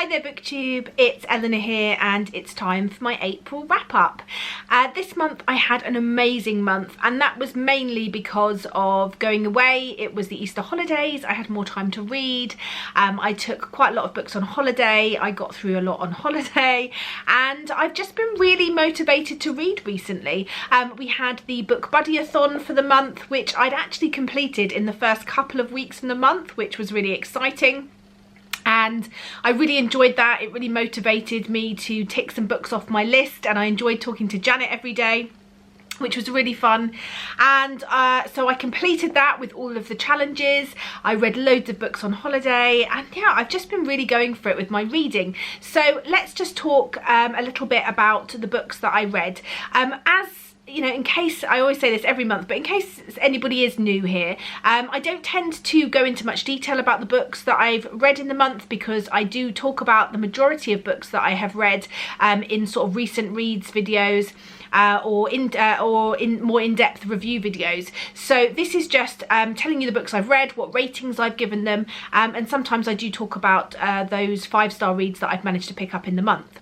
Hi there BookTube, it's Eleanor here and it's time for my April wrap up. This month I had an amazing month and that was mainly because of going away. It was the Easter holidays, I had more time to read. I took quite a lot of books on holiday, I got through a lot on holiday and I've just been really motivated to read recently. We had the Book Buddy-a-thon for the month, which I'd actually completed in the first couple of weeks in the month, which was really exciting. And I really enjoyed that. It really motivated me to tick some books off my list, and I enjoyed talking to Janet every day, which was really fun. And so I completed that with all of the challenges. I read loads of books on holiday, and yeah, I've just been really going for it with my reading. So let's just talk a little bit about the books that I read. As you know, in case, I always say this every month, but in case anybody is new here, I don't tend to go into much detail about the books that I've read in the month, because I do talk about the majority of books that I have read in sort of recent reads videos, or in more in-depth review videos. So this is just telling you the books I've read, what ratings I've given them, and sometimes I do talk about those 5-star reads that I've managed to pick up in the month.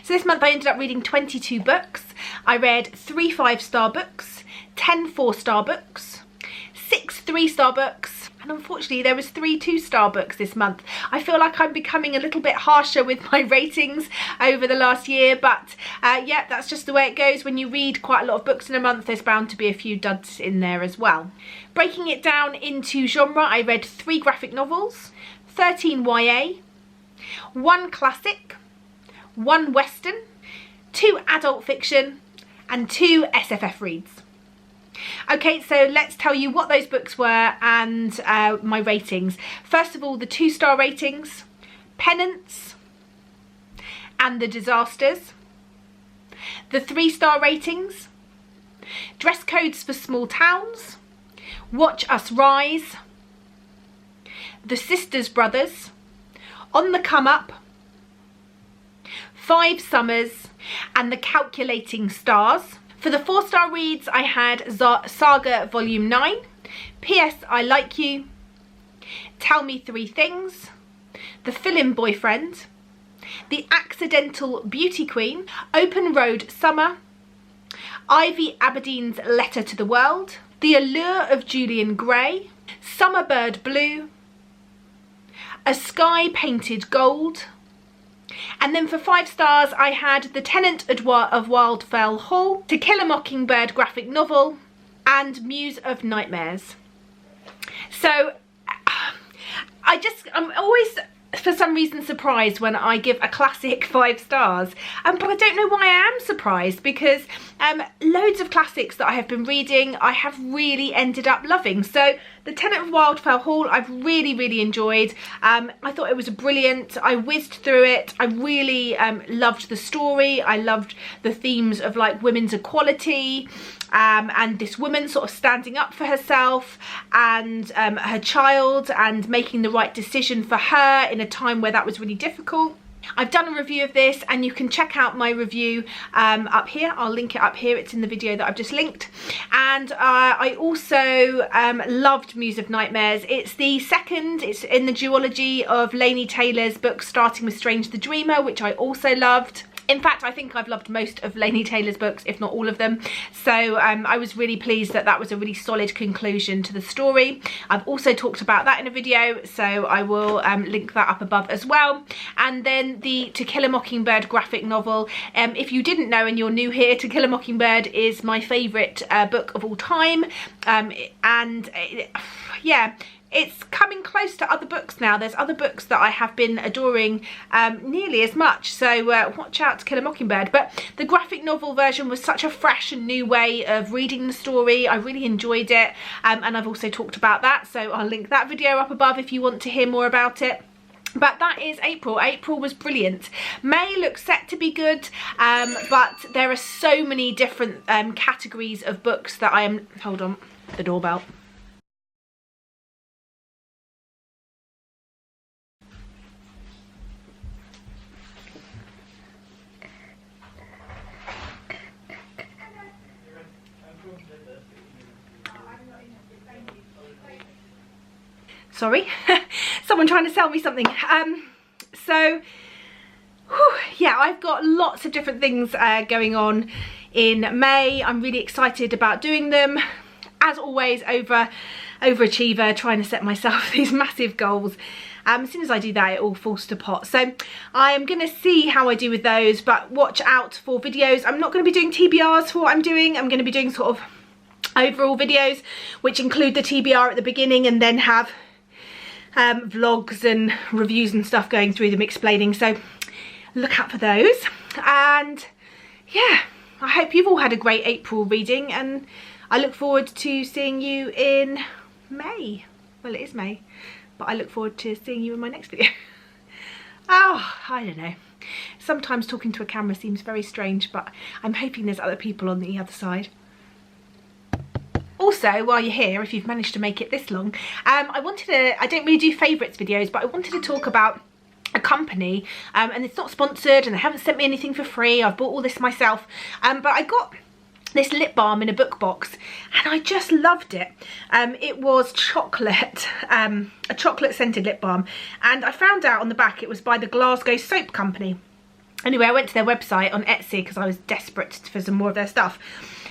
So this month I ended up reading 22 books. I read 3 5-star books, 10 4-star books, 6 3-star books, and unfortunately there was 3 2-star books this month. I feel like I'm becoming a little bit harsher with my ratings over the last year, but yeah, that's just the way it goes. When you read quite a lot of books in a month, there's bound to be a few duds in there as well. Breaking it down into genre, I read 3 graphic novels, 13 YA, 1 classic, 1 western, 2 adult fiction, and 2 SFF reads. Okay, so let's tell you what those books were and my ratings. First of all, the 2-star ratings: Penance and The Disasters. The 3-star ratings: Dress Codes for Small Towns, Watch Us Rise, The Sisters Brothers, On the Come Up, 5 Summers, and The Calculating Stars. For the 4-star reads, I had Saga Volume 9, P.S. I Like You, Tell Me 3 Things, The Fill-In Boyfriend, The Accidental Beauty Queen, Open Road Summer, Ivy Aberdeen's Letter to the World, The Allure of Julian Gray, Summerbird Blue, A Sky Painted Gold. And then for 5 stars, I had The Tenant of Wildfell Hall, To Kill a Mockingbird graphic novel, and Muse of Nightmares. So I'm always, for some reason, surprised when I give a classic 5 stars, but I don't know why I am surprised, because loads of classics that I have been reading I have really ended up loving. So The Tenant of Wildfell Hall I've really enjoyed. I thought it was brilliant. I whizzed through it. I really loved the story. I loved the themes of like women's equality, and this woman sort of standing up for herself and her child, and making the right decision for her in a time where that was really difficult. I've done a review of this and you can check out my review up here. I'll link it up here. It's in the video that I've just linked. And I also loved Muse of Nightmares. It's the second, it's in the duology of Laini Taylor's books, starting with Strange the Dreamer, which I also loved. In fact, I think I've loved most of Laini Taylor's books, if not all of them. So I was really pleased that that was a really solid conclusion to the story. I've also talked about that in a video, so I will link that up above as well. And then the To Kill a Mockingbird graphic novel. If you didn't know and you're new here, To Kill a Mockingbird is my favourite book of all time. Yeah, it's coming close to other books now. There's other books that I have been adoring nearly as much, so watch out To Kill a Mockingbird. But the graphic novel version was such a fresh and new way of reading the story. I really enjoyed it, and I've also talked about that, so I'll link that video up above if you want to hear more about it. But that is April. April was brilliant. May looks set to be good, but there are so many different categories of books that I am... Hold on, the doorbell. Sorry, someone trying to sell me something. So Yeah, I've got lots of different things going on in May. I'm really excited about doing them. As always, overachiever, trying to set myself these massive goals. As soon as I do that, it all falls to pot. So I'm going to see how I do with those, but watch out for videos. I'm not going to be doing TBRs for what I'm doing. I'm going to be doing sort of overall videos, which include the TBR at the beginning and then have vlogs and reviews and stuff going through them, explaining. So look out for those. And yeah, I hope you've all had a great April reading, and I look forward to seeing you in May. Well, it is May, but I look forward to seeing you in my next video. Oh, I don't know. Sometimes talking to a camera seems very strange, but I'm hoping there's other people on the other side. Also, while you're here, if you've managed to make it this long, I don't really do favourites videos, but I wanted to talk about a company, and it's not sponsored and they haven't sent me anything for free. I've bought all this myself, but I got this lip balm in a book box and I just loved it. It was chocolate, a chocolate scented lip balm, and I found out on the back it was by the Glasgow Soap Company. Anyway, I went to their website on Etsy because I was desperate for some more of their stuff,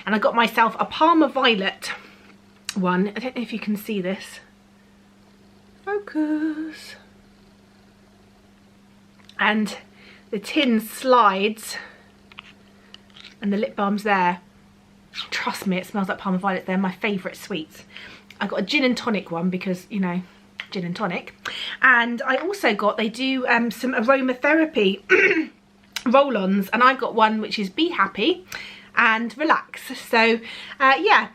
and I got myself a Parma Violet one. I don't know if you can see this. Focus. And the tin slides and the lip balm's there. Trust me, it smells like Parma Violet. They're my favourite sweets. I got a gin and tonic one because, you know, gin and tonic. And I also got, they do some aromatherapy roll-ons, and I got one which is Be Happy and Relax. So yeah,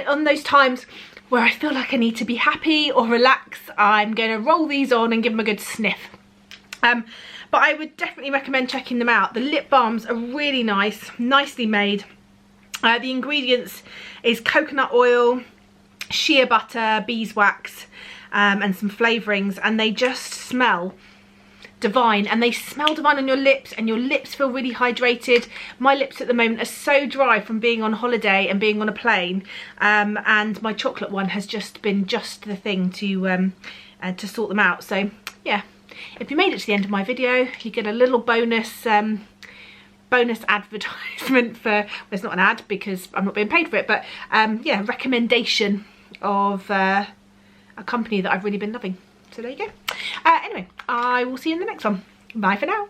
on those times where I feel like I need to be happy or relax, I'm going to roll these on and give them a good sniff. But I would definitely recommend checking them out. The lip balms are really nice, nicely made. The ingredients is coconut oil, shea butter, beeswax, and some flavourings, and they just smell divine. And they smell divine on your lips, and your lips feel really hydrated. My lips at the moment are so dry from being on holiday and being on a plane, and my chocolate one has just been just the thing to sort them out. So yeah. If you made it to the end of my video, you get a little bonus advertisement for, well, it's not an ad because I'm not being paid for it, but yeah, recommendation of a company that I've really been loving. So there you go. Anyway, I will see you in the next one. Bye for now.